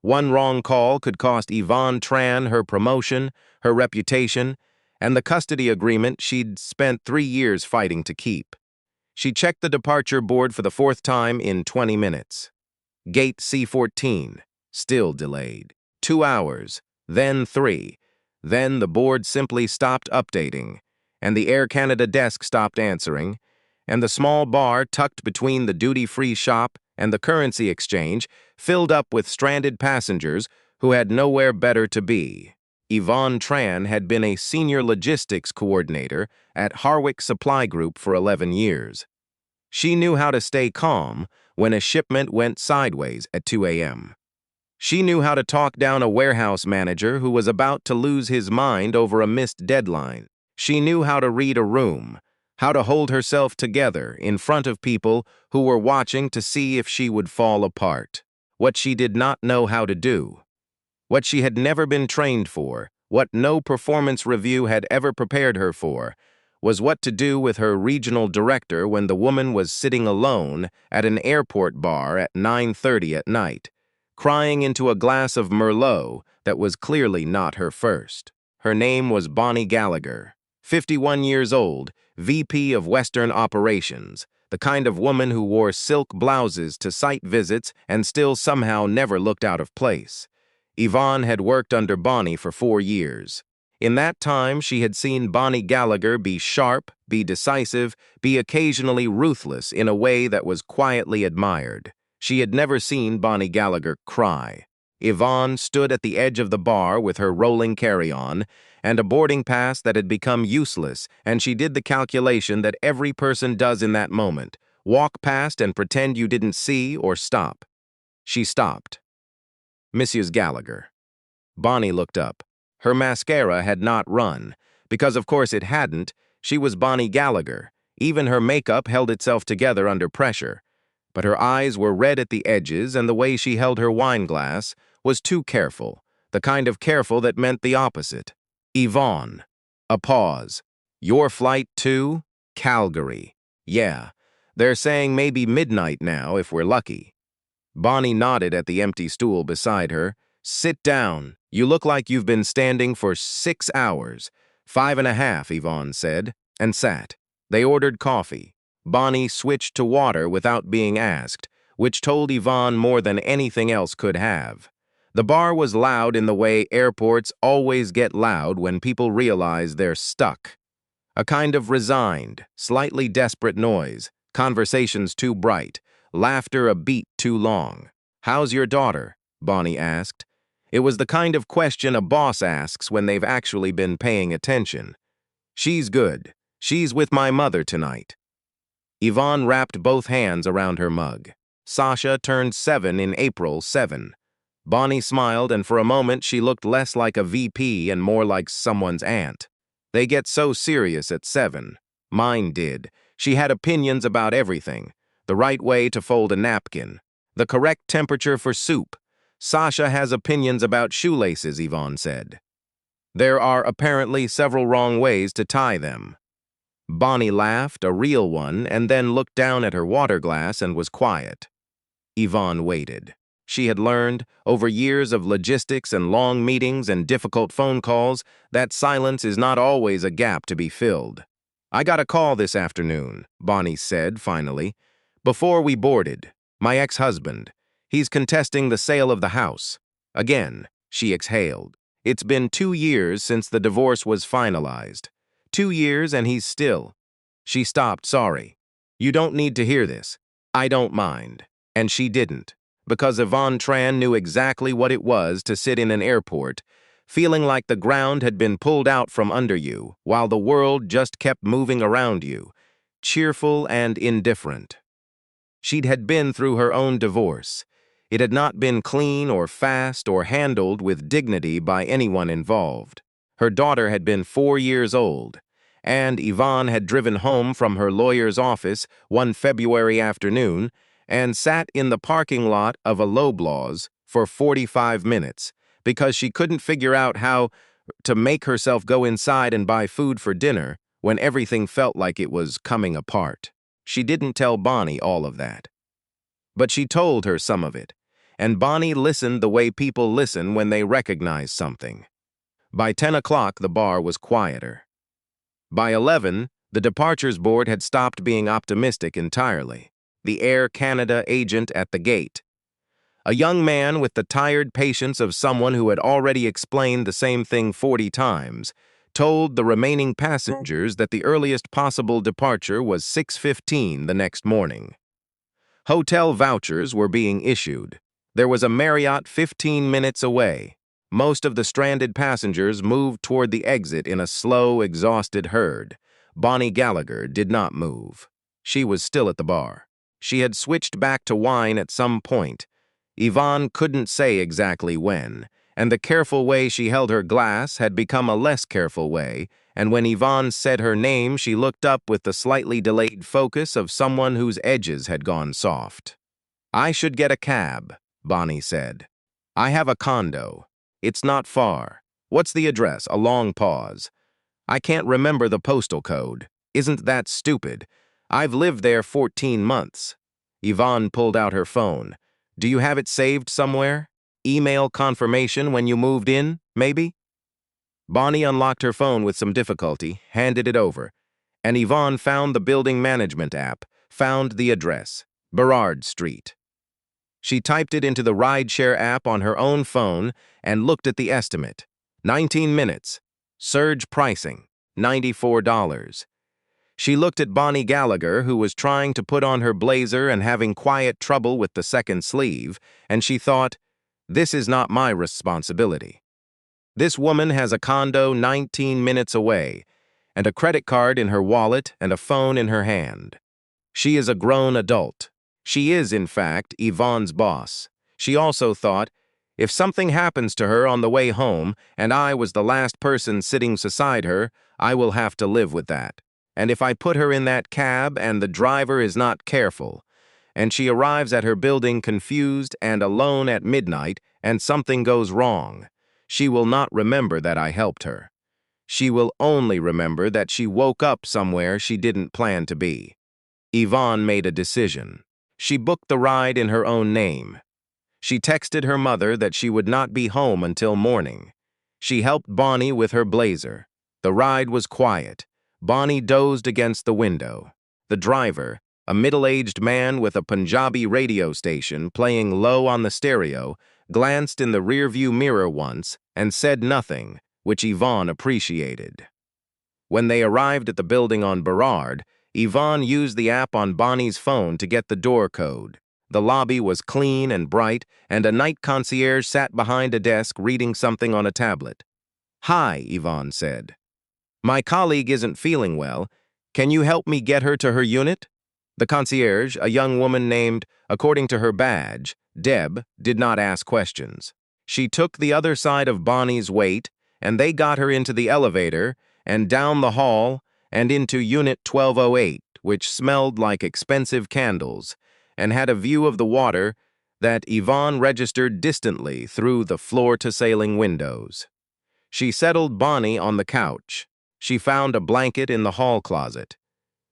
One wrong call could cost Yvonne Tran her promotion, her reputation, and the custody agreement she'd spent 3 years fighting to keep. She checked the departure board for the fourth time in 20 minutes. Gate C14, still delayed. 2 hours, then 3. Then the board simply stopped updating, and the Air Canada desk stopped answering, and the small bar tucked between the duty-free shop and the currency exchange filled up with stranded passengers who had nowhere better to be. Yvonne Tran had been a senior logistics coordinator at Harwick Supply Group for 11 years. She knew how to stay calm when a shipment went sideways at 2 a.m. She knew how to talk down a warehouse manager who was about to lose his mind over a missed deadline. She knew how to read a room, how to hold herself together in front of people who were watching to see if she would fall apart. What she did not know how to do, what she had never been trained for, what no performance review had ever prepared her for, was what to do with her regional director when the woman was sitting alone at an airport bar at 9:30 at night, crying into a glass of Merlot that was clearly not her first. Her name was Bonnie Gallagher, 51 years old, VP of Western Operations, the kind of woman who wore silk blouses to site visits and still somehow never looked out of place. Yvonne had worked under Bonnie for 4 years. In that time, she had seen Bonnie Gallagher be sharp, be decisive, be occasionally ruthless in a way that was quietly admired. She had never seen Bonnie Gallagher cry. Yvonne stood at the edge of the bar with her rolling carry-on and a boarding pass that had become useless, and she did the calculation that every person does in that moment: walk past and pretend you didn't see or stop. She stopped. Mrs. Gallagher. Bonnie looked up. Her mascara had not run, because of course it hadn't. She was Bonnie Gallagher. Even her makeup held itself together under pressure. But her eyes were red at the edges, and the way she held her wine glass was too careful, the kind of careful that meant the opposite. Yvonne. A pause. Your flight to? Calgary. Yeah, they're saying maybe midnight now if we're lucky. Bonnie nodded at the empty stool beside her. Sit down. You look like you've been standing for 6 hours. 5.5, Yvonne said, and sat. They ordered coffee. Bonnie switched to water without being asked, which told Yvonne more than anything else could have. The bar was loud in the way airports always get loud when people realize they're stuck. A kind of resigned, slightly desperate noise, conversations too bright, laughter a beat too long. How's your daughter? Bonnie asked. It was the kind of question a boss asks when they've actually been paying attention. She's good. She's with my mother tonight. Yvonne wrapped both hands around her mug. Sasha turned 7 in April 7. Bonnie smiled, and for a moment she looked less like a VP and more like someone's aunt. They get so serious at 7. Mine did. She had opinions about everything. The right way to fold a napkin. The correct temperature for soup. Sasha has opinions about shoelaces, Yvonne said. There are apparently several wrong ways to tie them. Bonnie laughed, a real one, and then looked down at her water glass and was quiet. Yvonne waited. She had learned, over years of logistics and long meetings and difficult phone calls, that silence is not always a gap to be filled. I got a call this afternoon, Bonnie said, finally. Before we boarded. My ex-husband. He's contesting the sale of the house. Again, she exhaled. It's been 2 years since the divorce was finalized. 2 years and he's still. She stopped, sorry. You don't need to hear this. I don't mind. And she didn't, because Yvonne Tran knew exactly what it was to sit in an airport, feeling like the ground had been pulled out from under you, while the world just kept moving around you, cheerful and indifferent. She'd had been through her own divorce. It had not been clean or fast or handled with dignity by anyone involved. Her daughter had been 4 years old, and Yvonne had driven home from her lawyer's office one February afternoon and sat in the parking lot of a Loblaws for 45 minutes because she couldn't figure out how to make herself go inside and buy food for dinner when everything felt like it was coming apart. She didn't tell Bonnie all of that. But she told her some of it, and Bonnie listened the way people listen when they recognize something. By 10 o'clock, the bar was quieter. By 11, the departures board had stopped being optimistic entirely. The Air Canada agent at the gate, a young man with the tired patience of someone who had already explained the same thing 40 times, told the remaining passengers that the earliest possible departure was 6:15 the next morning. Hotel vouchers were being issued. There was a Marriott 15 minutes away. Most of the stranded passengers moved toward the exit in a slow, exhausted herd. Bonnie Gallagher did not move. She was still at the bar. She had switched back to wine at some point. Yvonne couldn't say exactly when, and the careful way she held her glass had become a less careful way, and when Yvonne said her name, she looked up with the slightly delayed focus of someone whose edges had gone soft. "I should get a cab," Bonnie said. "I have a condo. It's not far. What's the address?" A long pause. "I can't remember the postal code. Isn't that stupid? I've lived there 14 months. Yvonne pulled out her phone. "Do you have it saved somewhere? Email confirmation when you moved in, maybe?" Bonnie unlocked her phone with some difficulty, handed it over, and Yvonne found the building management app, found the address, Burrard Street. She typed it into the rideshare app on her own phone and looked at the estimate. 19 minutes. Surge pricing, $94. She looked at Bonnie Gallagher, who was trying to put on her blazer and having quiet trouble with the second sleeve, and she thought, "This is not my responsibility. This woman has a condo 19 minutes away, and a credit card in her wallet and a phone in her hand. She is a grown adult. She is, in fact, Yvonne's boss." She also thought, "If something happens to her on the way home, and I was the last person sitting beside her, I will have to live with that. And if I put her in that cab and the driver is not careful, and she arrives at her building confused and alone at midnight, and something goes wrong, she will not remember that I helped her. She will only remember that she woke up somewhere she didn't plan to be." Yvonne made a decision. She booked the ride in her own name. She texted her mother that she would not be home until morning. She helped Bonnie with her blazer. The ride was quiet. Bonnie dozed against the window. The driver, a middle-aged man with a Punjabi radio station playing low on the stereo, glanced in the rearview mirror once and said nothing, which Yvonne appreciated. When they arrived at the building on Burrard, Yvonne used the app on Bonnie's phone to get the door code. The lobby was clean and bright, and a night concierge sat behind a desk reading something on a tablet. "Hi," Yvonne said. "My colleague isn't feeling well. Can you help me get her to her unit?" The concierge, a young woman named, according to her badge, Deb, did not ask questions. She took the other side of Bonnie's weight, and they got her into the elevator and down the hall and into Unit 1208, which smelled like expensive candles, and had a view of the water that Yvonne registered distantly through the floor-to-ceiling windows. She settled Bonnie on the couch. She found a blanket in the hall closet.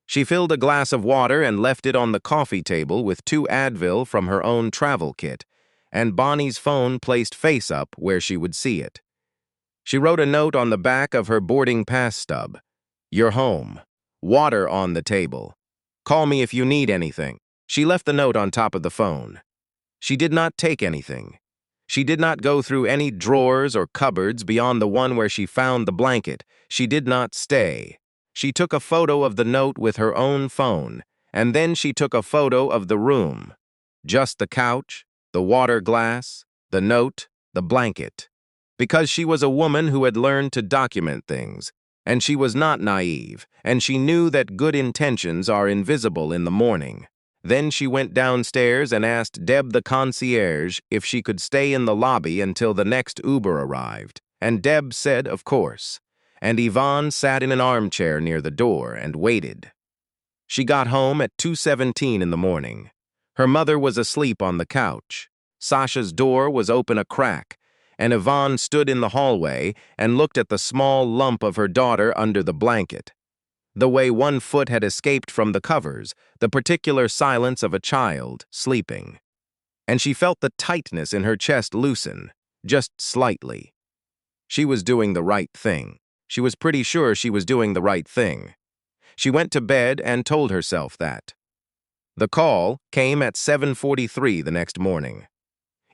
She filled a glass of water and left it on the coffee table with 2 Advil from her own travel kit, and Bonnie's phone placed face up where she would see it. She wrote a note on the back of her boarding pass stub. "You're home. Water on the table. Call me if you need anything." She left the note on top of the phone. She did not take anything. She did not go through any drawers or cupboards beyond the one where she found the blanket. She did not stay. She took a photo of the note with her own phone, and then she took a photo of the room. Just the couch, the water glass, the note, the blanket. Because she was a woman who had learned to document things, and she was not naive, and she knew that good intentions are invisible in the morning. Then she went downstairs and asked Deb the concierge if she could stay in the lobby until the next Uber arrived, and Deb said of course, and Yvonne sat in an armchair near the door and waited. She got home at 2:17 in the morning. Her mother was asleep on the couch. Sasha's door was open a crack, and Yvonne stood in the hallway and looked at the small lump of her daughter under the blanket. The way one foot had escaped from the covers, the particular silence of a child sleeping. and she felt the tightness in her chest loosen, just slightly. She was doing the right thing. She was pretty sure she was doing the right thing. She went to bed and told herself that. The call came at 7:43 the next morning.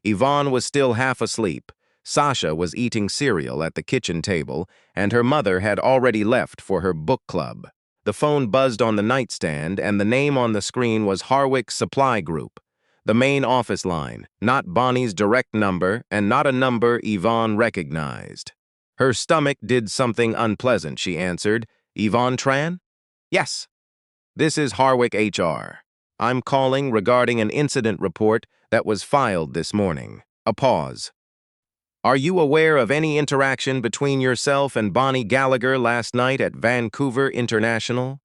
Yvonne was still half asleep. Sasha was eating cereal at the kitchen table, and her mother had already left for her book club. The phone buzzed on the nightstand, and the name on the screen was Harwick Supply Group, the main office line, not Bonnie's direct number, and not a number Yvonne recognized. Her stomach did something unpleasant, she answered. Yvonne Tran? Yes. This is Harwick HR. I'm calling regarding an incident report that was filed this morning. A pause. Are you aware of any interaction between yourself and Bonnie Gallagher last night at Vancouver International?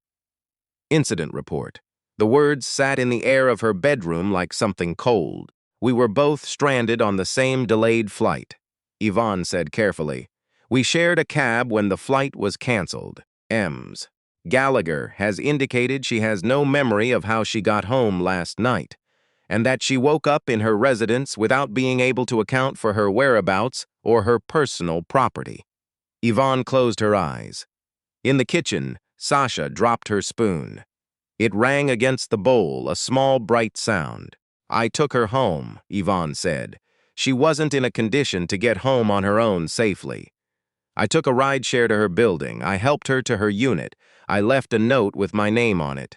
Incident report. The words sat in the air of her bedroom like something cold. We were both stranded on the same delayed flight. Yvonne said carefully. We shared a cab when the flight was canceled. Ms. Gallagher has indicated she has no memory of how she got home last night, and that she woke up in her residence without being able to account for her whereabouts or her personal property. Yvonne closed her eyes. In the kitchen, Sasha dropped her spoon. It rang against the bowl, a small, bright sound. I took her home, Yvonne said. She wasn't in a condition to get home on her own safely. I took a rideshare to her building. I helped her to her unit. I left a note with my name on it.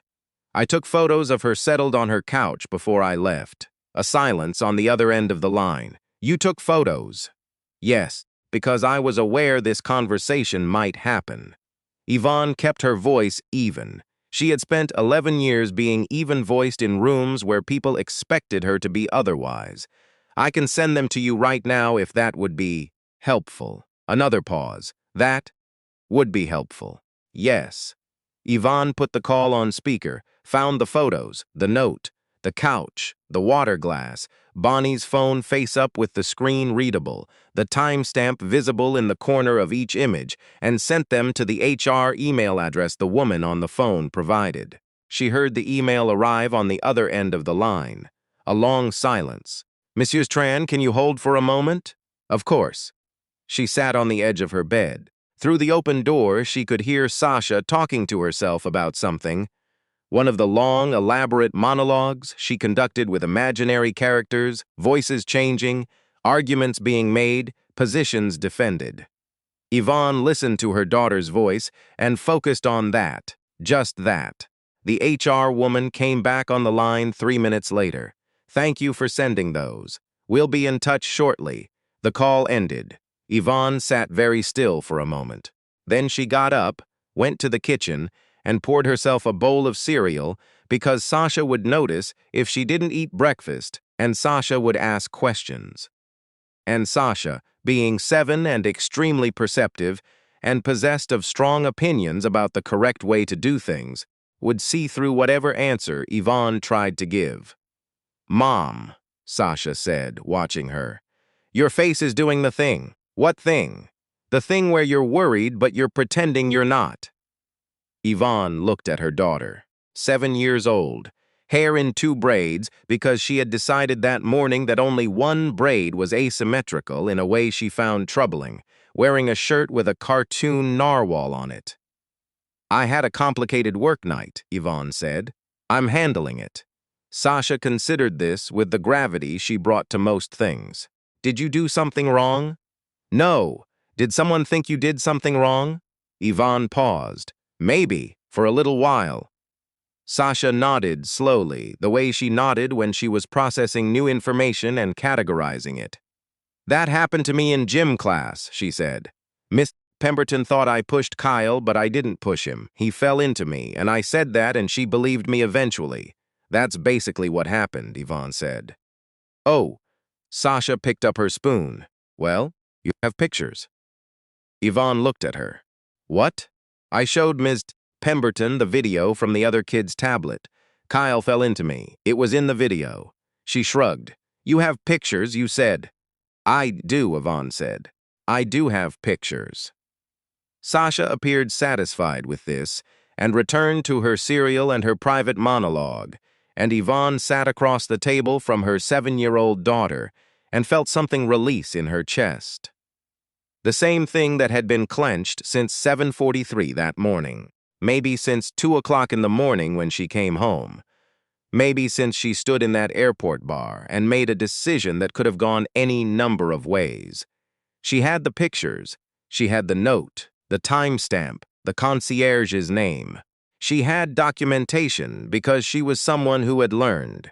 I took photos of her settled on her couch before I left. A silence on the other end of the line. You took photos? Yes, because I was aware this conversation might happen. Yvonne kept her voice even. She had spent 11 years being even-voiced in rooms where people expected her to be otherwise. I can send them to you right now if that would be helpful. Another pause. That would be helpful. Yes. Yvonne put the call on speaker, found the photos, the note, the couch, the water glass, Bonnie's phone face-up with the screen readable, the timestamp visible in the corner of each image, and sent them to the HR email address the woman on the phone provided. She heard the email arrive on the other end of the line. A long silence. Mrs. Tran, can you hold for a moment? Of course. She sat on the edge of her bed. Through the open door, she could hear Sasha talking to herself about something. One of the long, elaborate monologues she conducted with imaginary characters, voices changing, arguments being made, positions defended. Yvonne listened to her daughter's voice and focused on that, just that. The HR woman came back on the line 3 minutes later. Thank you for sending those. We'll be in touch shortly. The call ended. Yvonne sat very still for a moment. Then she got up, went to the kitchen, and poured herself a bowl of cereal because Sasha would notice if she didn't eat breakfast, and Sasha would ask questions. And Sasha, being 7 and extremely perceptive, and possessed of strong opinions about the correct way to do things, would see through whatever answer Yvonne tried to give. Mom, Sasha said, watching her. Your face is doing the thing. What thing? The thing where you're worried but you're pretending you're not. Yvonne looked at her daughter, 7 years old, hair in 2 braids because she had decided that morning that only one braid was asymmetrical in a way she found troubling, wearing a shirt with a cartoon narwhal on it. I had a complicated work night, Yvonne said. I'm handling it. Sasha considered this with the gravity she brought to most things. Did you do something wrong? No. Did someone think you did something wrong? Yvonne paused. Maybe, for a little while. Sasha nodded slowly, the way she nodded when she was processing new information and categorizing it. That happened to me in gym class, she said. Miss Pemberton thought I pushed Kyle, but I didn't push him. He fell into me, and I said that, and she believed me eventually. That's basically what happened, Yvonne said. Oh, Sasha picked up her spoon. Well, you have pictures. Yvonne looked at her. What? I showed Ms. Pemberton the video from the other kid's tablet. Kyle fell into me. It was in the video. She shrugged. You have pictures, you said. I do, Yvonne said. I do have pictures. Sasha appeared satisfied with this and returned to her cereal and her private monologue, and Yvonne sat across the table from her 7-year-old daughter and felt something release in her chest. The same thing that had been clenched since 7:43 that morning, maybe since 2 o'clock in the morning when she came home, maybe since she stood in that airport bar and made a decision that could have gone any number of ways. She had the pictures, she had the note, the timestamp, the concierge's name. She had documentation because she was someone who had learned,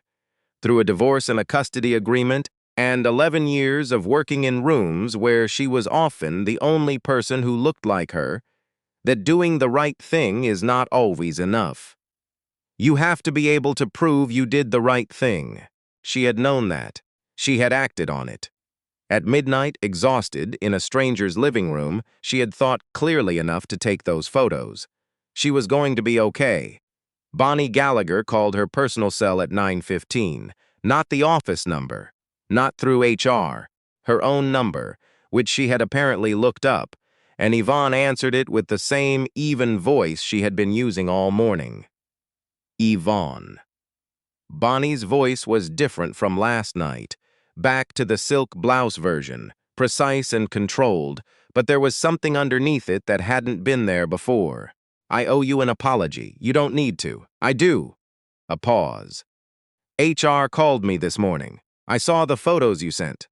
through a divorce and a custody agreement, and 11 years of working in rooms where she was often the only person who looked like her, that doing the right thing is not always enough. You have to be able to prove you did the right thing. She had known that. She had acted on it. At midnight, exhausted, in a stranger's living room, she had thought clearly enough to take those photos. She was going to be okay. Bonnie Gallagher called her personal cell at 9:15, not the office number, not through HR, her own number, which she had apparently looked up, and Yvonne answered it with the same even voice she had been using all morning. Yvonne. Bonnie's voice was different from last night, back to the silk blouse version, precise and controlled, but there was something underneath it that hadn't been there before. I owe you an apology. You don't need to. I do. A pause. HR called me this morning. I saw the photos you sent.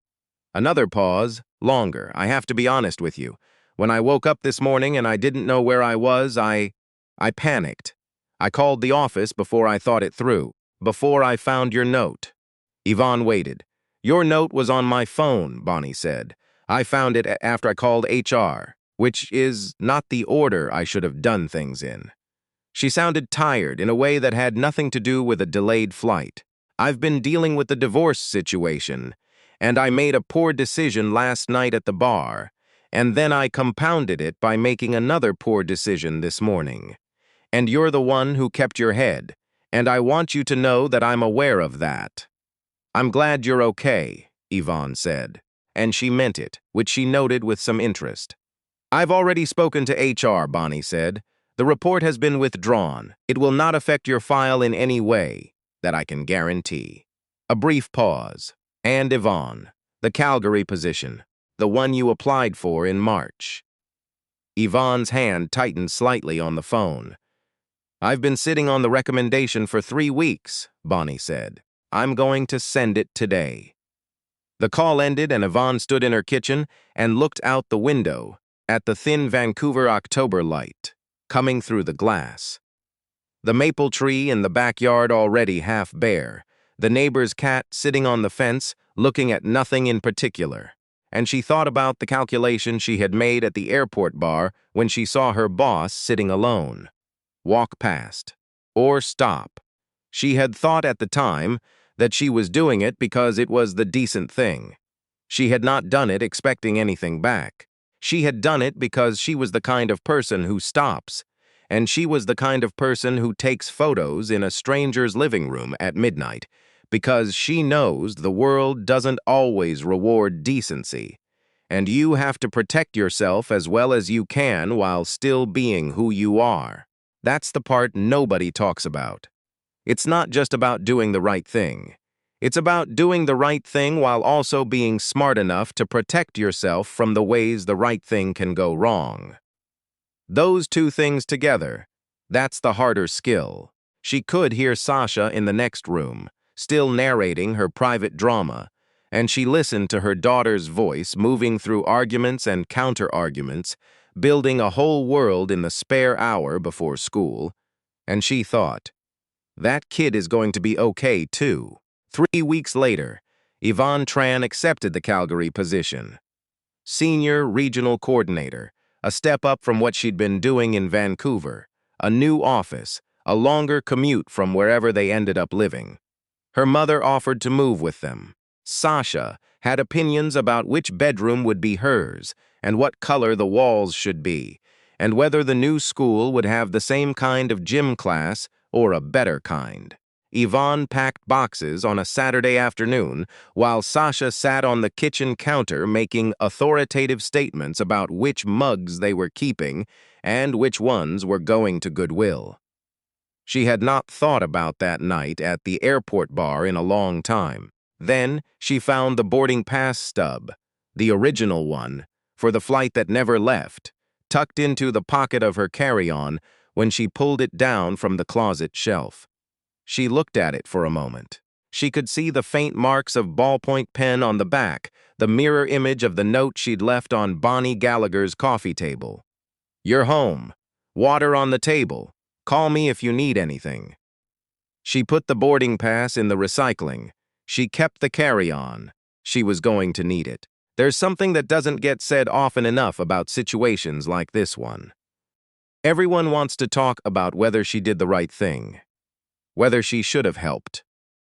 Another pause, longer. I have to be honest with you. When I woke up this morning and I didn't know where I was, I panicked. I called the office before I thought it through, before I found your note. Yvonne waited. Your note was on my phone, Bonnie said. I found it after I called HR, which is not the order I should have done things in. She sounded tired in a way that had nothing to do with a delayed flight. I've been dealing with the divorce situation, and I made a poor decision last night at the bar, and then I compounded it by making another poor decision this morning. And you're the one who kept your head, and I want you to know that I'm aware of that. I'm glad you're okay, Yvonne said, and she meant it, which she noted with some interest. I've already spoken to HR, Bonnie said. The report has been withdrawn. It will not affect your file in any way, that I can guarantee. A brief pause. And Yvonne, the Calgary position, the one you applied for in March. Yvonne's hand tightened slightly on the phone. I've been sitting on the recommendation for 3 weeks, Bonnie said. I'm going to send it today. The call ended and Yvonne stood in her kitchen and looked out the window at the thin Vancouver October light coming through the glass. The maple tree in the backyard already half bare, the neighbor's cat sitting on the fence looking at nothing in particular, and she thought about the calculation she had made at the airport bar when she saw her boss sitting alone. Walk past. Or stop. She had thought at the time that she was doing it because it was the decent thing. She had not done it expecting anything back. She had done it because she was the kind of person who stops, and she was the kind of person who takes photos in a stranger's living room at midnight, because she knows the world doesn't always reward decency, and you have to protect yourself as well as you can while still being who you are. That's the part nobody talks about. It's not just about doing the right thing. It's about doing the right thing while also being smart enough to protect yourself from the ways the right thing can go wrong. Those two things together, that's the harder skill. She could hear Sasha in the next room, still narrating her private drama, and she listened to her daughter's voice moving through arguments and counter-arguments, building a whole world in the spare hour before school, and she thought, that kid is going to be okay too. 3 weeks later, Yvonne Tran accepted the Calgary position. Senior Regional Coordinator, a step up from what she'd been doing in Vancouver, a new office, a longer commute from wherever they ended up living. Her mother offered to move with them. Sasha had opinions about which bedroom would be hers and what color the walls should be, and whether the new school would have the same kind of gym class or a better kind. Yvonne packed boxes on a Saturday afternoon while Sasha sat on the kitchen counter making authoritative statements about which mugs they were keeping and which ones were going to Goodwill. She had not thought about that night at the airport bar in a long time. Then she found the boarding pass stub, the original one, for the flight that never left, tucked into the pocket of her carry-on when she pulled it down from the closet shelf. She looked at it for a moment. She could see the faint marks of ballpoint pen on the back, the mirror image of the note she'd left on Bonnie Gallagher's coffee table. "You're home. Water on the table. Call me if you need anything." She put the boarding pass in the recycling. She kept the carry-on. She was going to need it. There's something that doesn't get said often enough about situations like this one. Everyone wants to talk about whether she did the right thing, whether she should have helped,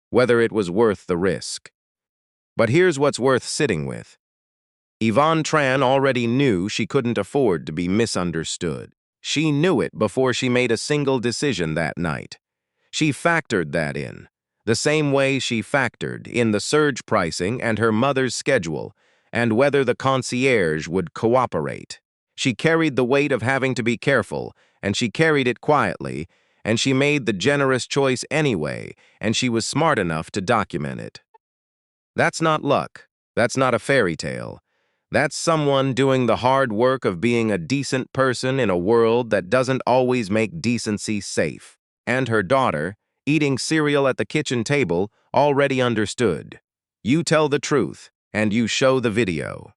whether it was worth the risk. But here's what's worth sitting with. Yvonne Tran already knew she couldn't afford to be misunderstood. She knew it before she made a single decision that night. She factored that in, the same way she factored in the surge pricing and her mother's schedule, and whether the concierge would cooperate. She carried the weight of having to be careful, and she carried it quietly, and she made the generous choice anyway, and she was smart enough to document it. That's not luck. That's not a fairy tale. That's someone doing the hard work of being a decent person in a world that doesn't always make decency safe. And her daughter, eating cereal at the kitchen table, already understood. You tell the truth, and you show the video.